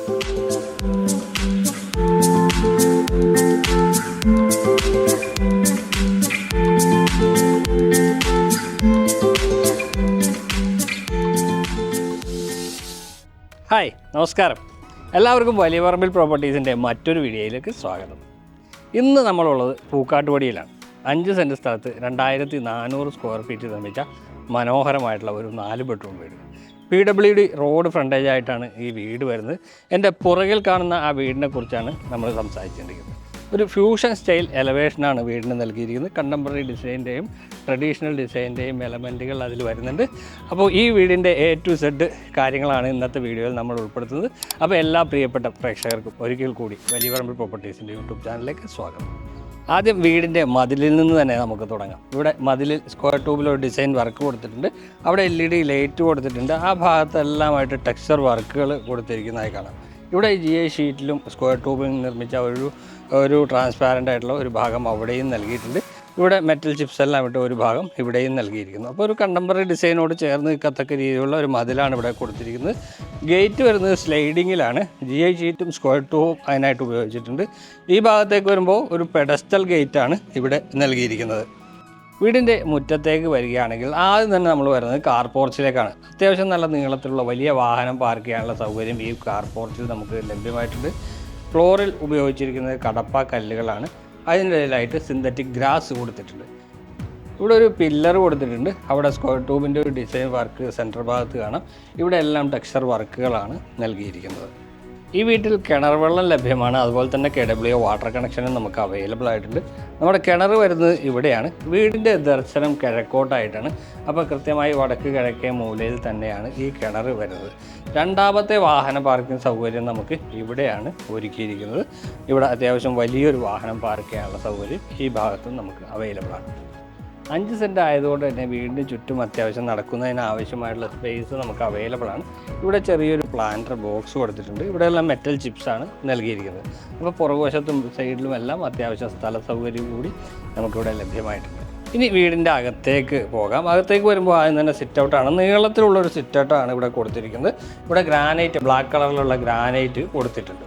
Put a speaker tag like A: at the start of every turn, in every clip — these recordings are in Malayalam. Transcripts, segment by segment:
A: ഹായ്, നമസ്കാരം. എല്ലാവർക്കും വലിയ പറമ്പിൽ പ്രോപ്പർട്ടീസിൻ്റെ മറ്റൊരു വീഡിയോയിലേക്ക് സ്വാഗതം. ഇന്ന് നമ്മളുള്ളത് പൂക്കാട്ടുപടിയിലാണ്. 5 സെൻറ്റ് സ്ഥലത്ത് 2400 സ്ക്വയർ ഫീറ്റ് നിർമ്മിച്ച മനോഹരമായിട്ടുള്ള ഒരു 4 ബെഡ്റൂം വീട്. PWD റോഡ് ഫ്രണ്ടേജ് ആയിട്ടാണ് ഈ വീട് വരുന്നത്. എൻ്റെ പുറകിൽ കാണുന്ന ആ വീടിനെ കുറിച്ചാണ് നമ്മൾ സംസാരിച്ചിരിക്കുന്നത്. ഒരു ഫ്യൂഷൻ സ്റ്റൈൽ എലവേഷനാണ് വീടിന് നൽകിയിരിക്കുന്നത്. കണ്ടംപററി ഡിസൈൻ്റെയും ട്രഡീഷണൽ ഡിസൈൻ്റെയും എലമെൻറ്റുകൾ അതിൽ വരുന്നുണ്ട്. അപ്പോൾ ഈ വീടിൻ്റെ A to Z കാര്യങ്ങളാണ് ഇന്നത്തെ വീഡിയോയിൽ നമ്മൾ ഉൾപ്പെടുത്തുന്നത്. അപ്പോൾ എല്ലാ പ്രിയപ്പെട്ട പ്രേക്ഷകർക്കും ഒരിക്കൽ കൂടി വലിയ പറമ്പിൽ പ്രോപ്പർട്ടീസിൻ്റെ യൂട്യൂബ് ചാനലിലേക്ക് സ്വാഗതം. ആദ്യം വീടിൻ്റെ മതിലിൽ നിന്ന് തന്നെ നമുക്ക് തുടങ്ങാം. ഇവിടെ മതിലിൽ സ്ക്വയർ ട്യൂബിലൊരു ഡിസൈൻ വർക്ക് കൊടുത്തിട്ടുണ്ട്. അവിടെ LED ലൈറ്റ് കൊടുത്തിട്ടുണ്ട്. ആ ഭാഗത്തെല്ലാമായിട്ട് ടെക്സ്ചർ വർക്കുകൾ കൊടുത്തിരിക്കുന്നതായി കാണാം. ഇവിടെ GI ഷീറ്റിലും സ്ക്വയർ ട്യൂബിൽ നിർമ്മിച്ച ഒരു ട്രാൻസ്പാരൻ്റ് ആയിട്ടുള്ള ഒരു ഭാഗം അവിടെയും നൽകിയിട്ടുണ്ട്. ഇവിടെ മെറ്റൽ ചിപ്സ് എല്ലാം ഇട്ട് ഒരു ഭാഗം ഇവിടെയും നൽകിയിരിക്കുന്നു. അപ്പോൾ ഒരു കണ്ടംപററി ഡിസൈനോട് ചേർന്ന് നിൽക്കത്തക്ക രീതിയിലുള്ള ഒരു മതിലാണ് ഇവിടെ കൊടുത്തിരിക്കുന്നത്. ഗേറ്റ് വരുന്നത് സ്ലൈഡിങ്ങിലാണ്. GI ഷീറ്റും സ്ക്വയർ ട്യൂബും അതിനായിട്ട് ഉപയോഗിച്ചിട്ടുണ്ട്. ഈ ഭാഗത്തേക്ക് വരുമ്പോൾ ഒരു പെഡസ്റ്റൽ ഗേറ്റാണ് ഇവിടെ നൽകിയിരിക്കുന്നത്. വീടിൻ്റെ മുറ്റത്തേക്ക് വരികയാണെങ്കിൽ ആദ്യം തന്നെ നമ്മൾ വരുന്നത് കാർ പോർച്ചിലേക്കാണ്. അത്യാവശ്യം നല്ല നീളത്തിലുള്ള വലിയ വാഹനം പാർക്ക് ചെയ്യാനുള്ള സൗകര്യം ഈ കാർ പോർച്ചിൽ നമുക്ക് ലഭ്യമായിട്ടുണ്ട്. ഫ്ലോറിൽ ഉപയോഗിച്ചിരിക്കുന്നത് കടപ്പ കല്ലുകളാണ്. അതിൻ്റെ ഇടയിലായിട്ട് സിന്തറ്റിക് ഗ്രാസ് കൊടുത്തിട്ടുണ്ട്. ഇവിടെ ഒരു പില്ലർ കൊടുത്തിട്ടുണ്ട്. അവിടെ സ്ക്വയർ ട്യൂബിൻ്റെ ഒരു ഡിസൈൻ വർക്ക് സെൻറ്റർ ഭാഗത്ത് കാണാം. ഇവിടെ എല്ലാം ടെക്സ്ചർ വർക്കുകളാണ് നൽകിയിരിക്കുന്നത്. ഈ വീട്ടിൽ കിണർ വെള്ളം ലഭ്യമാണ്. അതുപോലെ തന്നെ KWO വാട്ടർ കണക്ഷനും നമുക്ക് അവൈലബിൾ ആയിട്ടുണ്ട്. നമ്മുടെ കിണർ വരുന്നത് ഇവിടെയാണ്. വീടിൻ്റെ ദർശനം കിഴക്കോട്ടായിട്ടാണ്. അപ്പോൾ കൃത്യമായി വടക്ക് കിഴക്കേ മൂലയിൽ തന്നെയാണ് ഈ കിണർ വരുന്നത്. രണ്ടാമത്തെ വാഹന പാർക്കിംഗ് സൗകര്യം നമുക്ക് ഇവിടെയാണ് ഒരുക്കിയിരിക്കുന്നത്. ഇവിടെ അത്യാവശ്യം വലിയൊരു വാഹനം പാർക്ക് ചെയ്യാനുള്ള സൗകര്യം ഈ ഭാഗത്തും നമുക്ക് അവൈലബിൾ ആണ്. 5 സെൻറ്റ് ആയതുകൊണ്ട് തന്നെ വീടിന് ചുറ്റും അത്യാവശ്യം നടക്കുന്നതിന് ആവശ്യമായിട്ടുള്ള സ്പേസ് നമുക്ക് അവൈലബിൾ ആണ്. ഇവിടെ ചെറിയൊരു പ്ലാന്റർ ബോക്സ് കൊടുത്തിട്ടുണ്ട്. ഇവിടെയെല്ലാം മെറ്റൽ ചിപ്സാണ് നൽകിയിരിക്കുന്നത്. അപ്പോൾ പുറകുവശത്തും സൈഡിലും എല്ലാം അത്യാവശ്യം സ്ഥല സൗകര്യം കൂടി നമുക്കിവിടെ ലഭ്യമായിട്ടുണ്ട്. ഇനി വീടിൻ്റെ അകത്തേക്ക് പോകാം. അകത്തേക്ക് വരുമ്പോൾ ആദ്യം തന്നെ സിറ്റ് ഔട്ടാണ്. നീളത്തിലുള്ളൊരു സിറ്റ് ഔട്ടാണ് ഇവിടെ കൊടുത്തിരിക്കുന്നത്. ഇവിടെ ഗ്രാനൈറ്റ്, ബ്ലാക്ക് കളറിലുള്ള ഗ്രാനൈറ്റ് കൊടുത്തിട്ടുണ്ട്.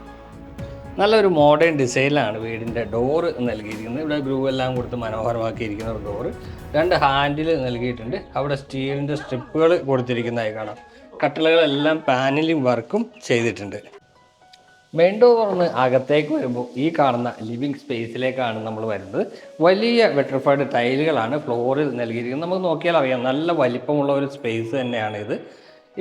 A: നല്ലൊരു മോഡേൺ ഡിസൈനിലാണ് വീടിൻ്റെ ഡോറ് നൽകിയിരിക്കുന്നത്. ഇവിടെ ഗ്രൂ എല്ലാം കൊടുത്ത് മനോഹരമാക്കിയിരിക്കുന്ന ഒരു ഡോറ്. 2 ഹാൻഡിൽ നൽകിയിട്ടുണ്ട്. അവിടെ സ്റ്റീലിൻ്റെ സ്ട്രിപ്പുകൾ കൊടുത്തിരിക്കുന്നതായി കാണാം. കട്ടിലുകളെല്ലാം പാനലിംഗ് വർക്കും ചെയ്തിട്ടുണ്ട്. മെയിൻ ഡോർ തുറന്ന് അകത്തേക്ക് വരുമ്പോൾ ഈ കാണുന്ന ലിവിങ് സ്പേസിലേക്കാണ് നമ്മൾ വരുന്നത്. വലിയ വെട്രിഫൈഡ് ടൈലുകളാണ് ഫ്ലോറിൽ നൽകിയിരിക്കുന്നത്. നമുക്ക് നോക്കിയാൽ അറിയാം, നല്ല വലിപ്പമുള്ള ഒരു സ്പേസ് തന്നെയാണ് ഇത്.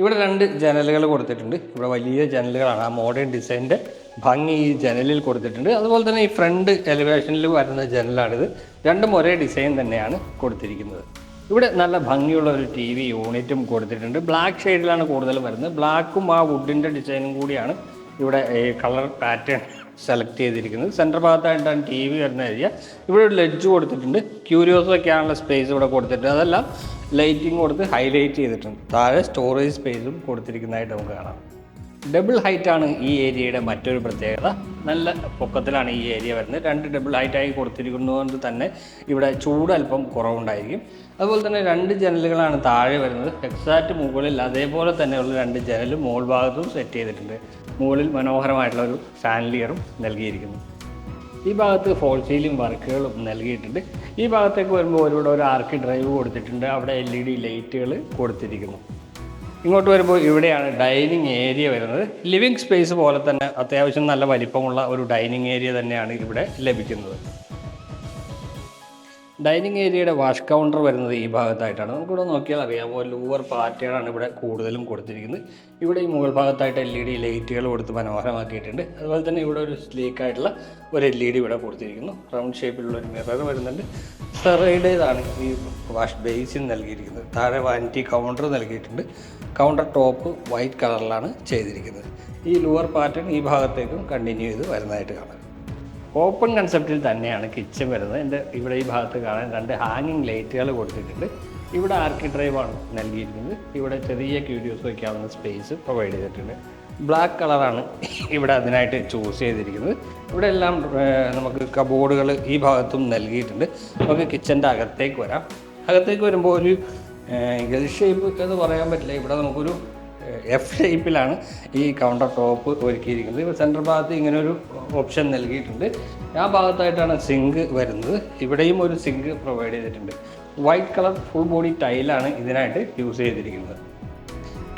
A: ഇവിടെ 2 ജനലുകൾ കൊടുത്തിട്ടുണ്ട്. ഇവിടെ വലിയ ജനലുകളാണ്. ആ മോഡേൺ ഡിസൈനിൻ്റെ ഭംഗി ഈ ജനലിൽ കൊടുത്തിട്ടുണ്ട്. അതുപോലെ തന്നെ ഈ ഫ്രണ്ട് എലിവേഷനിൽ വരുന്ന ജനലാണിത്. രണ്ടും ഒരേ ഡിസൈൻ തന്നെയാണ് കൊടുത്തിരിക്കുന്നത്. ഇവിടെ നല്ല ഭംഗിയുള്ള ഒരു TV യൂണിറ്റും കൊടുത്തിട്ടുണ്ട്. ബ്ലാക്ക് ഷെയ്ഡിലാണ് കൂടുതലും വരുന്നത്. ബ്ലാക്കും ആ വുഡിൻ്റെ ഡിസൈനും കൂടിയാണ് ഇവിടെ കളർ പാറ്റേൺ സെലക്ട് ചെയ്തിരിക്കുന്നത്. സെൻറ്റർ ഭാഗത്തായിട്ടാണ് TV വരുന്ന ഏരിയ. ഇവിടെ ഒരു ലെഡ്ജ് കൊടുത്തിട്ടുണ്ട്. ക്യൂരിയോസ് വയ്ക്കാനുള്ള സ്പേസ് ഇവിടെ കൊടുത്തിട്ടുണ്ട്. അതെല്ലാം ലൈറ്റിംഗ് കൊടുത്ത് ഹൈലൈറ്റ് ചെയ്തിട്ടുണ്ട്. താഴെ സ്റ്റോറേജ് സ്പേസും കൊടുത്തിരിക്കുന്നതായിട്ട് നമുക്ക് കാണാം. ഡബിൾ ഹൈറ്റാണ് ഈ ഏരിയയുടെ മറ്റൊരു പ്രത്യേകത. നല്ല പൊക്കത്തിലാണ് ഈ ഏരിയ വരുന്നത്. 2 ഡബിൾ ഹൈറ്റായി കൊടുത്തിരിക്കുന്നതുകൊണ്ട് തന്നെ ഇവിടെ ചൂട് അല്പം കുറവുണ്ടായിരിക്കും. അതുപോലെ തന്നെ 2 ജനലുകളാണ് താഴെ വരുന്നത്. എക്സാക്റ്റ് മുകളിൽ അതേപോലെ തന്നെയുള്ള 2 ജനലും മുകൾ ഭാഗത്തും സെറ്റ് ചെയ്തിട്ടുണ്ട്. മുകളിൽ മനോഹരമായിട്ടുള്ള ഒരു ഷാൻലിയറും നൽകിയിരിക്കുന്നു. ഈ ഭാഗത്ത് ഫോൾ സീലിംഗ് വർക്കുകളും നൽകിയിട്ടുണ്ട്. ഈ ഭാഗത്തേക്ക് വരുമ്പോൾ ഇവിടെ ഒരു ആർക്കി ഡ്രൈവ് കൊടുത്തിട്ടുണ്ട്. അവിടെ LED ലൈറ്റുകൾ കൊടുത്തിരിക്കുന്നു. ഇങ്ങോട്ട് വരുമ്പോൾ ഇവിടെയാണ് ഡൈനിങ് ഏരിയ വരുന്നത്. ലിവിങ് സ്പേസ് പോലെ തന്നെ അത്യാവശ്യം നല്ല വലിപ്പമുള്ള ഒരു ഡൈനിങ് ഏരിയ തന്നെയാണ് ഇവിടെ ലഭിക്കുന്നത്. ഡൈനിങ് ഏരിയയുടെ വാഷ് കൗണ്ടർ വരുന്നത് ഈ ഭാഗത്തായിട്ടാണ്. നമുക്കിവിടെ നോക്കിയാൽ അറിയാമോ, ലൂവർ പാറ്റേണാണ് ഇവിടെ കൂടുതലും കൊടുത്തിരിക്കുന്നത്. ഇവിടെ ഈ മുകൾ ഭാഗത്തായിട്ട് LED ലൈറ്റുകൾ കൊടുത്ത് മനോഹരമാക്കിയിട്ടുണ്ട്. അതുപോലെ തന്നെ ഇവിടെ ഒരു സ്ലീക്കായിട്ടുള്ള ഒരു LED ഇവിടെ കൊടുത്തിരിക്കുന്നു. റൗണ്ട് ഷേപ്പിലുള്ള ഒരു മിറർ വരുന്നുണ്ട്. സെറൈഡേതാണ് ഈ വാഷ് ബേസിൻ നൽകിയിരിക്കുന്നത്. താഴെ വാനിറ്റി കൗണ്ടർ നൽകിയിട്ടുണ്ട്. കൗണ്ടർ ടോപ്പ് വൈറ്റ് കളറിലാണ് ചെയ്തിരിക്കുന്നത്. ഈ ലൂവർ പാറ്റേൺ ഈ ഭാഗത്തേക്കും കണ്ടിന്യൂ ചെയ്ത് വരുന്നതായിട്ട് കാണാം. ഓപ്പൺ കൺസെപ്റ്റിൽ തന്നെയാണ് കിച്ചൺ വരുന്നത്. ഇവിടെ ഈ ഭാഗത്ത് കാണാൻ 2 ഹാങ്ങിങ് ലൈറ്റുകൾ കൊടുത്തിട്ടുണ്ട്. ഇവിടെ ആർക്കി ഡ്രൈവാണ് നൽകിയിരിക്കുന്നത്. ഇവിടെ ചെറിയ ക്യൂരിയോസ് വയ്ക്കാവുന്ന സ്പേസ് പ്രൊവൈഡ് ചെയ്തിട്ടുണ്ട്. ബ്ലാക്ക് കളറാണ് ഇവിടെ അതിനായിട്ട് ചൂസ് ചെയ്തിരിക്കുന്നത്. ഇവിടെ എല്ലാം നമുക്ക് കബോർഡുകൾ ഈ ഭാഗത്തും നൽകിയിട്ടുണ്ട്. നമുക്ക് കിച്ചൻ്റെ അകത്തേക്ക് വരാം. അകത്തേക്ക് വരുമ്പോൾ ഒരു ഗൾ ഷേപ്പ് എന്ന് പറയാൻ പറ്റില്ല. ഇവിടെ നമുക്കൊരു എഫ് ഷേപ്പിലാണ് ഈ കൗണ്ടർ ടോപ്പ് ഒരുക്കിയിരിക്കുന്നത്. ഇപ്പോൾ സെൻട്രൽ ഭാഗത്ത് ഇങ്ങനൊരു ഓപ്ഷൻ നൽകിയിട്ടുണ്ട്. ആ ഭാഗത്തായിട്ടാണ് സിങ്ക് വരുന്നത്. ഇവിടെയും ഒരു സിങ്ക് പ്രൊവൈഡ് ചെയ്തിട്ടുണ്ട്. വൈറ്റ് കളർ ഫുൾ ബോഡി ടൈലാണ് ഇതിനായിട്ട് യൂസ് ചെയ്തിരിക്കുന്നത്.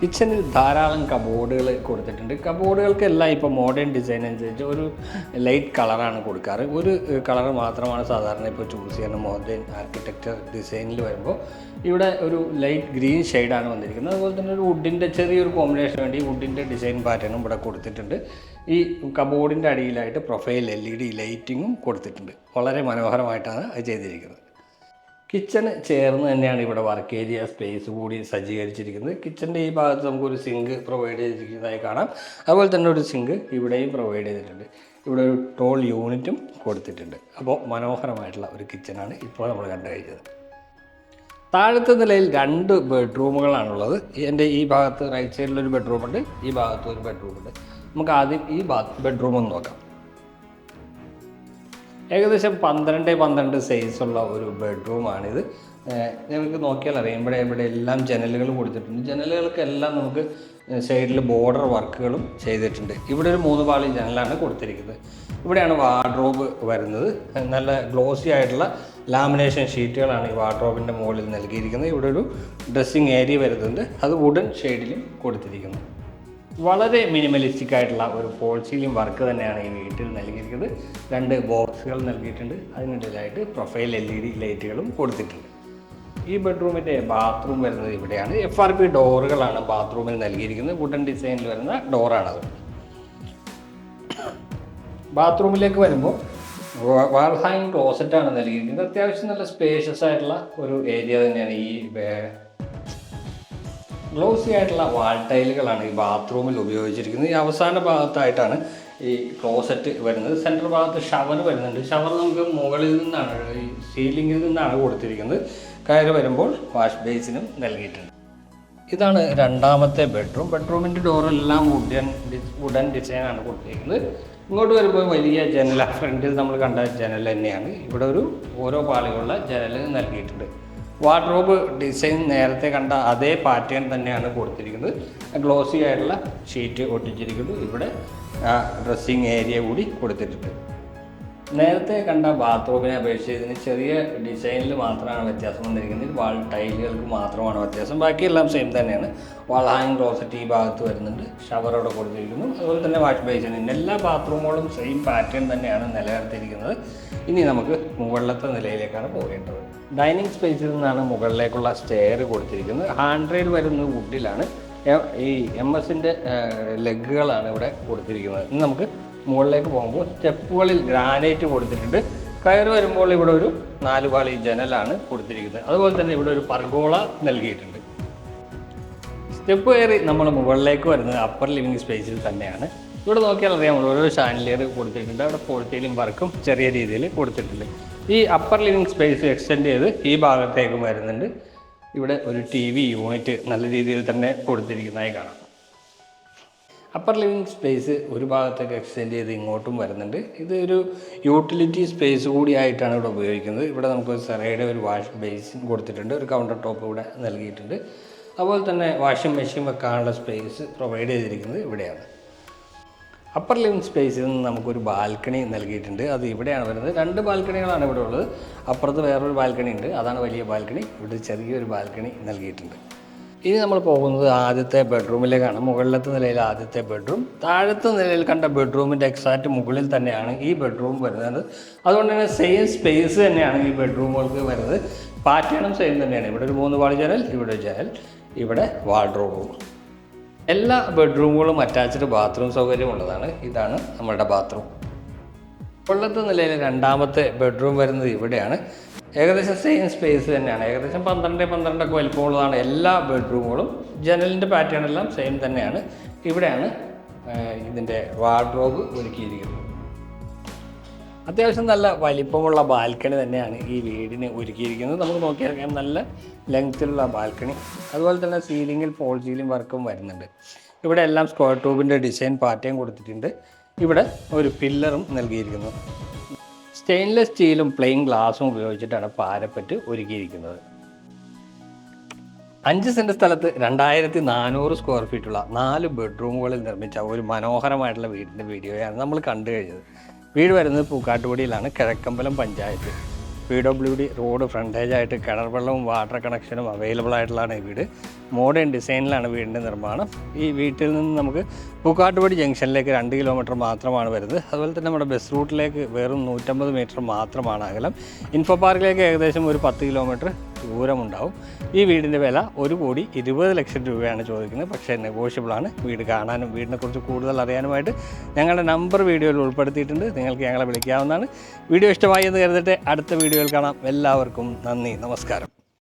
A: കിച്ചണിൽ ധാരാളം കബോർഡുകൾ കൊടുത്തിട്ടുണ്ട്. കബോർഡുകൾക്കെല്ലാം ഇപ്പോൾ മോഡേൺ ഡിസൈൻ അനുസരിച്ച് ഒരു ലൈറ്റ് കളറാണ് കൊടുക്കാറ്. ഒരു കളർ മാത്രമാണ് സാധാരണ ഇപ്പോൾ ചൂസ് ചെയ്യുന്നത് മോഡേൺ ആർക്കിടെക്ചർ ഡിസൈനിൽ വരുമ്പോൾ. ഇവിടെ ഒരു ലൈറ്റ് ഗ്രീൻ ഷെയ്ഡാണ് വന്നിരിക്കുന്നത്. അതുപോലെ തന്നെ ഒരു വുഡിൻ്റെ ചെറിയൊരു കോമ്പിനേഷൻ വേണ്ടി വുഡിൻ്റെ ഡിസൈൻ പാറ്റേണും ഇവിടെ കൊടുത്തിട്ടുണ്ട്. ഈ കബോർഡിൻ്റെ അടിയിലായിട്ട് പ്രൊഫൈൽ LED ലൈറ്റിങ്ങും കൊടുത്തിട്ടുണ്ട്. വളരെ മനോഹരമായിട്ടാണ് അത് ചെയ്തിരിക്കുന്നത്. കിച്ചണ് ചേർന്ന് തന്നെയാണ് ഇവിടെ വർക്ക് ഏരിയ സ്പേസ് കൂടി സജ്ജീകരിച്ചിരിക്കുന്നത്. കിച്ചൻ്റെ ഈ ഭാഗത്ത് നമുക്കൊരു സിങ്ക് പ്രൊവൈഡ് ചെയ്തിരിക്കുന്നതായി കാണാം. അതുപോലെ തന്നെ ഒരു സിങ്ക് ഇവിടെയും പ്രൊവൈഡ് ചെയ്തിട്ടുണ്ട്. ഇവിടെ ഒരു ടോൾ യൂണിറ്റും കൊടുത്തിട്ടുണ്ട്. അപ്പോൾ മനോഹരമായിട്ടുള്ള ഒരു കിച്ചണാണ് ഇപ്പോൾ നമ്മൾ കണ്ടു കഴിഞ്ഞത്. താഴത്തെ നിലയിൽ 2 ബെഡ്റൂമുകളാണുള്ളത്. എൻ്റെ ഈ ഭാഗത്ത് റൈറ്റ് സൈഡിലൊരു ബെഡ്റൂമുണ്ട്, ഈ ഭാഗത്ത് ഒരു ബെഡ്റൂമുണ്ട്. നമുക്ക് ആദ്യം ഈ ബെഡ്റൂം ഒന്ന് നോക്കാം. ഏകദേശം 12x12 സൈസുള്ള ഒരു ബെഡ്റൂമാണിത്. നമുക്ക് നോക്കിയാൽ അറിയാം, ഇവിടെ എല്ലാം ജനലുകൾ കൊടുത്തിട്ടുണ്ട്. ജനലുകൾക്കെല്ലാം നമുക്ക് സൈഡിൽ ബോർഡർ വർക്കുകളും ചെയ്തിട്ടുണ്ട്. ഇവിടെ ഒരു 3 പാളി ജനലാണ് കൊടുത്തിരിക്കുന്നത്. ഇവിടെയാണ് വാർഡ്രോബ് വരുന്നത്. നല്ല ഗ്ലോസി ആയിട്ടുള്ള ലാമിനേഷൻ ഷീറ്റുകളാണ് ഈ വാർഡ്രോബിൻ്റെ മുകളിൽ നൽകിയിരിക്കുന്നത്. ഇവിടെ ഒരു ഡ്രസ്സിങ് ഏരിയ വരുന്നുണ്ട്, അത് വുഡൻ ഷെയ്ഡിലും കൊടുത്തിരിക്കുന്നു. വളരെ മിനിമലിസ്റ്റിക് ആയിട്ടുള്ള ഒരു ഫോൾ സീലിംഗ് വർക്ക് തന്നെയാണ് ഈ വീട്ടിൽ നൽകിയിരിക്കുന്നത്. 2 ബോക്സുകൾ നൽകിയിട്ടുണ്ട്. അതിനിടയിലായിട്ട് പ്രൊഫൈൽ LED ലൈറ്റുകളും കൊടുത്തിട്ടുണ്ട്. ഈ ബെഡ്റൂമിൻ്റെ ബാത്റൂം വരുന്നത് ഇവിടെയാണ്. FRP ഡോറുകളാണ് ബാത്റൂമിൽ നൽകിയിരിക്കുന്നത്. വുഡൻ ഡിസൈനിൽ വരുന്ന ഡോറാണത്. ബാത്റൂമിലേക്ക് വരുമ്പോൾ വാൾ ഹാങ് ക്ലോസറ്റാണ് നൽകിയിരിക്കുന്നത്. അത്യാവശ്യം നല്ല സ്പേഷ്യസ് ആയിട്ടുള്ള ഒരു ഏരിയ തന്നെയാണ്. ഈ ഗ്ലോസി ആയിട്ടുള്ള വാൾ ടൈലുകളാണ് ഈ ബാത്റൂമിൽ ഉപയോഗിച്ചിരിക്കുന്നത്. ഈ അവസാന ഭാഗത്തായിട്ടാണ് ഈ ക്ലോസറ്റ് വരുന്നത്. സെൻട്രൽ ഭാഗത്ത് ഷവർ വരുന്നുണ്ട്. ഷവർ നമുക്ക് മുകളിൽ നിന്നാണ്, ഈ സീലിംഗിൽ നിന്നാണ് കൊടുത്തിരിക്കുന്നത്. കയറി വരുമ്പോൾ വാഷ് ബേസിനും നൽകിയിട്ടുണ്ട്. ഇതാണ് രണ്ടാമത്തെ ബെഡ്റൂം. ബെഡ്റൂമിൻ്റെ ഡോറെല്ലാം വുഡൻ ഡിസൈനാണ് കൊടുത്തിരിക്കുന്നത്. ഇങ്ങോട്ട് വരുമ്പോൾ വലിയ ജനല, ഫ്രണ്ടിൽ നമ്മൾ കണ്ട ജനൽ തന്നെയാണ്. ഇവിടെ ഓരോ പാളികളുള്ള ജനൽ നൽകിയിട്ടുണ്ട്. വാർഡ്രോബ് ഡിസൈൻ നേരത്തെ കണ്ട അതേ പാറ്റേൺ തന്നെയാണ് കൊടുത്തിരിക്കുന്നത്. ഗ്ലോസി ആയിട്ടുള്ള ഷീറ്റ് ഒട്ടിച്ചിരിക്കുന്നു. ഇവിടെ ഡ്രസ്സിങ് ഏരിയ കൂടി കൊടുത്തിട്ടുണ്ട്. നേരത്തെ കണ്ട ബാത്റൂമിനെ അപേക്ഷിച്ച് ഇതിന് ചെറിയ ഡിസൈനിൽ മാത്രമാണ് വ്യത്യാസം വന്നിരിക്കുന്നത്. വാൾ ടൈലുകൾക്ക് മാത്രമാണ് വ്യത്യാസം. ബാക്കിയെല്ലാം സെയിം തന്നെയാണ്. വാൾ ഹാങ് ക്ലോസറ്റ് ഈ ഭാഗത്ത് വരുന്നുണ്ട്. ഷവർ അവിടെ കൊടുത്തിരിക്കുന്നു. അതുപോലെ തന്നെ വാഷ് ബേസിന് എല്ലാ ബാത്റൂമുകളും സെയിം പാറ്റേൺ തന്നെയാണ് നിലനിർത്തിയിരിക്കുന്നത്. ഇനി നമുക്ക് മുകളിലത്തെ നിലയിലേക്കാണ് പോകേണ്ടത്. ഡൈനിങ് സ്പേസിൽ നിന്നാണ് മുകളിലേക്കുള്ള സ്റ്റെയർ കൊടുത്തിരിക്കുന്നത്. ഹാൻഡ് റെയിൽ വരുന്നത് വുഡിലാണ്. ഈ MS-ൻ്റെ ലെഗുകളാണ് ഇവിടെ കൊടുത്തിരിക്കുന്നത്. ഇനി നമുക്ക് മുകളിലേക്ക് പോകുമ്പോൾ സ്റ്റെപ്പുകളിൽ ഗ്രാനൈറ്റ് കൊടുത്തിട്ടുണ്ട്. കയറി വരുമ്പോൾ ഇവിടെ ഒരു 4 പാളി ജനലാണ് കൊടുത്തിരിക്കുന്നത്. അതുപോലെ തന്നെ ഇവിടെ ഒരു പർഗോള നൽകിയിട്ടുണ്ട്. സ്റ്റെപ്പ് കയറി നമ്മൾ മുകളിലേക്ക് വരുന്നത് അപ്പർ ലിവിങ് സ്പേസിൽ തന്നെയാണ്. ഇവിടെ നോക്കിയാൽ അറിയാം, ഓരോ ഷാൻഡിലിയർ കൊടുത്തിട്ടുണ്ട്. അവിടെ പോൾട്ടീലും വർക്കും ചെറിയ രീതിയിൽ കൊടുത്തിട്ടുണ്ട്. ഈ അപ്പർ ലിവിങ് സ്പേസ് എക്സ്റ്റെൻഡ് ചെയ്ത് ഈ ഭാഗത്തേക്കും വരുന്നുണ്ട്. ഇവിടെ ഒരു TV യൂണിറ്റ് നല്ല രീതിയിൽ തന്നെ കൊടുത്തിരിക്കുന്നതായി കാണാം. അപ്പർ ലിവിങ് സ്പേസ് ഒരു ഭാഗത്തേക്ക് എക്സ്റ്റെൻഡ് ചെയ്ത് ഇങ്ങോട്ടും വരുന്നുണ്ട്. ഇത് ഒരു യൂട്ടിലിറ്റി സ്പേസ് കൂടിയായിട്ടാണ് ഇവിടെ ഉപയോഗിക്കുന്നത്. ഇവിടെ നമുക്ക് സെറയുടെ ഒരു വാഷ് ബേസിൻ കൊടുത്തിട്ടുണ്ട്. ഒരു കൗണ്ടർ ടോപ്പ് ഇവിടെ നൽകിയിട്ടുണ്ട്. അതുപോലെ തന്നെ വാഷിംഗ് മെഷീൻ വെക്കാനുള്ള സ്പേസ് പ്രൊവൈഡ് ചെയ്തിരിക്കുന്നത് ഇവിടെയാണ്. അപ്പർ ലിവിങ് സ്പേസിൽ നിന്ന് നമുക്കൊരു ബാൽക്കണി നൽകിയിട്ടുണ്ട്. അത് ഇവിടെയാണ് വരുന്നത്. 2 ബാൽക്കണികളാണ് ഇവിടെ ഉള്ളത്. അപ്പുറത്ത് വേറൊരു ബാൽക്കണി ഉണ്ട്, അതാണ് വലിയ ബാൽക്കണി. ഇവിടെ ചെറിയൊരു ബാൽക്കണി നൽകിയിട്ടുണ്ട്. ഇനി നമ്മൾ പോകുന്നത് ആദ്യത്തെ ബെഡ്റൂമിലേക്കാണ്. മുകളിലത്തെ നിലയിൽ ആദ്യത്തെ ബെഡ്റൂം. താഴത്തെ നിലയിൽ കണ്ട ബെഡ്റൂമിൻ്റെ എക്സാക്റ്റ് മുകളിൽ തന്നെയാണ് ഈ ബെഡ്റൂം വരുന്നത്. അതുകൊണ്ട് തന്നെ സെയിം സ്പേസ് തന്നെയാണ് ഈ ബെഡ്റൂമുകൾക്ക് വരുന്നത്. പാറ്റേണും സെയിം തന്നെയാണ്. ഇവിടെ ഒരു 3 പാളി ജനൽ, ഇവിടെ ഒരു ജനൽ, ഇവിടെ വാർഡ്രോബും. എല്ലാ ബെഡ്റൂമുകളും അറ്റാച്ച്ഡ് ബാത്റൂം സൗകര്യമുള്ളതാണ്. ഇതാണ് നമ്മുടെ ബാത്റൂം. മുകളിലത്തെ നിലയിൽ രണ്ടാമത്തെ ബെഡ്റൂം വരുന്നത് ഇവിടെയാണ്. ഏകദേശം സെയിം സ്പേസ് തന്നെയാണ്. ഏകദേശം 12x12 ഒക്കെ വലിപ്പമുള്ളതാണ് എല്ലാ ബെഡ്റൂമുകളും. ജനലിൻ്റെ പാറ്റേൺ എല്ലാം സെയിം തന്നെയാണ്. ഇവിടെയാണ് ഇതിൻ്റെ വാർഡ്രോബ് ഒരുക്കിയിരിക്കുന്നത്. അത്യാവശ്യം നല്ല വലിപ്പമുള്ള ബാൽക്കണി തന്നെയാണ് ഈ വീടിന് ഒരുക്കിയിരിക്കുന്നത്. നമുക്ക് നോക്കിയാൽ നല്ല ലെങ്ത്തിലുള്ള ബാൽക്കണി. അതുപോലെ തന്നെ സീലിങ്ങിൽ ഫോൾ സീലിംഗ് വർക്കും വരുന്നുണ്ട്. ഇവിടെ എല്ലാം സ്ക്വയർ ട്യൂബിൻ്റെ ഡിസൈൻ പാറ്റേൺ കൊടുത്തിട്ടുണ്ട്. ഇവിടെ ഒരു പില്ലറും നൽകിയിരിക്കുന്നു. സ്റ്റെയിൻലെസ് സ്റ്റീലും പ്ലെയിൻ ഗ്ലാസും ഉപയോഗിച്ചിട്ടാണ് പാരപ്പറ്റ് ഒരുക്കിയിരിക്കുന്നത്. 5 സെൻറ്റ് സ്ഥലത്ത് 2400 സ്ക്വയർ ഫീറ്റുള്ള 4 ബെഡ്റൂമുകളിൽ നിർമ്മിച്ച ഒരു മനോഹരമായിട്ടുള്ള വീടിൻ്റെ വീഡിയോയാണ് നമ്മൾ കണ്ടു കഴിഞ്ഞത്. വീട് വരുന്നത് പൂക്കാട്ടുപടിയിലാണ്, കിഴക്കമ്പലം പഞ്ചായത്ത്. PWD റോഡ് ഫ്രണ്ടേജായിട്ട് കിണർ വെള്ളവും വാട്ടർ കണക്ഷനും അവൈലബിൾ ആയിട്ടുള്ളതാണ് ഈ വീട്. മോഡേൺ ഡിസൈനിലാണ് വീടിൻ്റെ നിർമ്മാണം. ഈ വീട്ടിൽ നിന്ന് നമുക്ക് പൂക്കാട്ടുപടി ജംഗ്ഷനിലേക്ക് 2 കിലോമീറ്റർ മാത്രമാണ് വരുന്നത്. അതുപോലെ തന്നെ നമ്മുടെ ബസ് റൂട്ടിലേക്ക് വെറും 150 മീറ്റർ മാത്രമാണ് അകലം. ഇൻഫോ പാർക്കിലേക്ക് ഏകദേശം ഒരു 10 കിലോമീറ്റർ ദൂരമുണ്ടാവും. ഈ വീടിൻ്റെ വില 1,20,00,000 രൂപയാണ് ചോദിക്കുന്നത്. പക്ഷേ നെഗോഷ്യബിളാണ്. വീട് കാണാനും വീടിനെക്കുറിച്ച് കൂടുതൽ അറിയാനുമായിട്ട് ഞങ്ങളുടെ നമ്പർ വീഡിയോയിൽ ഉൾപ്പെടുത്തിയിട്ടുണ്ട്. നിങ്ങൾക്ക് ഞങ്ങളെ വിളിക്കാവുന്നതാണ്. വീഡിയോ ഇഷ്ടമായി എന്ന് കരുതട്ടെ. അടുത്ത വീഡിയോയിൽ കാണാം. എല്ലാവർക്കും നന്ദി, നമസ്കാരം.